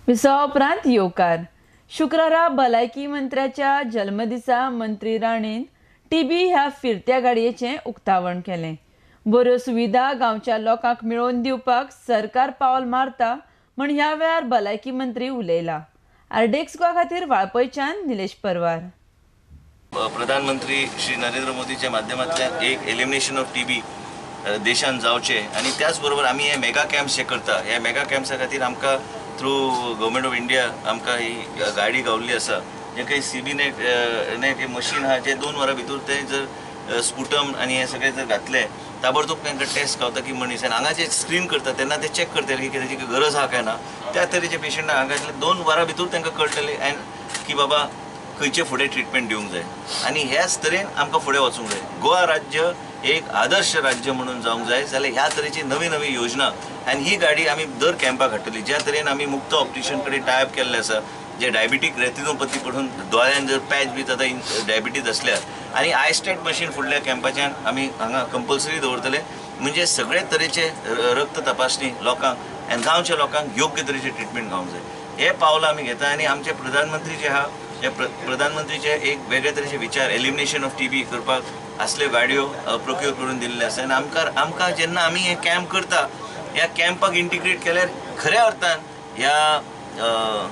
विसावा उपरांत येवकार शुक्रारा भलायकी मंत्र्याच्या जल्मदिसा मंत्री राणेन टीबी ह्या फिरत्या गाडयेचें उक्तावण केलें। बऱ्यो सुविधा गांवच्या लोकांक मेळोवन दिवपाक सरकार पावल मारता म्हण ह्या वेळार भलायकी मंत्री उलयला। आरडेक्स गोवा खातीर वाळपयच्यान निलेश परवार। प्रधानमंत्री श्री नरेंद्र मोदीच्या माध्यमांतल्यान एक एलिमिनेशन ऑफ टीबी देशान जावचे आणि त्याच बरोबर आम्ही हे मेगा कॅम्प्स जे करता ह्या मेगा कॅम्प्सा खातीर आमकां थ्रू गव्हर्मेंट ऑफ इंडिया आमकां ही गाडी गावल्ली आसा। जे काही सीबी नेट हे मशीन आहा जे 2 वरां भितर ते जर स्पुटम आणि हे सगळे जर घातले ताबडतोब तांकां टेस्ट गावता की मनीस आनी हांगा जे स्क्रीन करता तेन्ना ते चॅक करतले की ताची गरज आहा काय ना। त्या तरेचे पेशंटाक हांगा 2 वरां भितर तांकां कळटले की बाबा खंयचे फुडें ट्रिटमेंट दिवंक जाय आनी ह्याच तरेन आमकां फुडें वचूंक जाय। गोवा राज्य एक आदर्श राज्य म्हणून जावंक जाय जाल्यार ह्या तरेची नवी नवी योजना आनी ही गाडी आमी दर कॅम्पाक हाडटली। ज्या तरेन आमी मुक्त ऑपरेशन कडेन टायप केल्ले आसा जे डायबिटीक रेटिनोपॅथी पडून दोळ्यान जर पॅच बी जाता डायबिटीज असल्यार आनी आयस्टॅट मशीन फुडल्या कॅम्पाच्यान आमी हांगा कंपल्सरी दवरतले म्हणजे सगळे तरेचे रक्त तपासणी लोकांक आनी गांवच्या लोकांक योग्य तरेचे ट्रिटमेंट गावंक जाय। हे पावलां आमी घेता आनी आमचे प्रधानमंत्री जे आहा हे प्रधानमंत्रीचे एक वेगळे तरेचे विचार एलिमिनेशन ऑफ टीबी करपाक असल्यो गाडयो प्रोक्यूर करून दिल्ले आसा आनी आमकां जेन्ना आमी हे कॅम्प करता ह्या कॅम्पाक इंटिग्रेट केल्यार खऱ्या अर्थान ह्या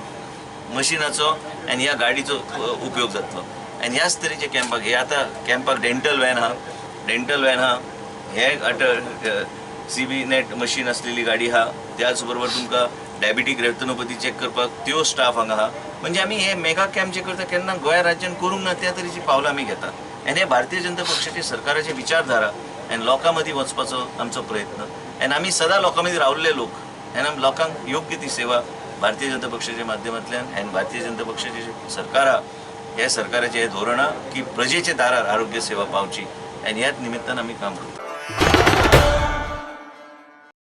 मशिनाचो आनी ह्या गाडीचो उपयोग जातलो। आनी ह्याच तरेचे कॅम्पाक हे आतां कॅम्पाक डेंटल वॅन आहा हे आतां सीबी नेट मशीन असलेली गाडी आहा त्याच बरोबर तुमकां डायबिटीक रेटिनोपॅथी चॅक करपाक त्यो स्टाफ हांगा आहा। म्हणजे आमी हे मेगा कॅम्प जे करता केन्ना गोंय राज्यान करूंक ना त्या तरेची पावलां आमी घेता आनी हे भारतीय जनता पक्षाची सरकाराची विचारधारा आनी लोकां मदीं वचपाचो आमचो प्रयत्न आनी आमी सदां लोकां मदीं रावल्ले लोक आनी आमी लोकांक योग्य ती सेवा भारतीय जनता पक्षाच्या माध्यमांतल्यान आनी भारतीय जनता पक्षाची सरकार आहा ह्या सरकाराचें हें धोरण आहा की प्रजेच्या दारार आरोग्य सेवा पावची आनी ह्याच निमित्तान आमी काम करता।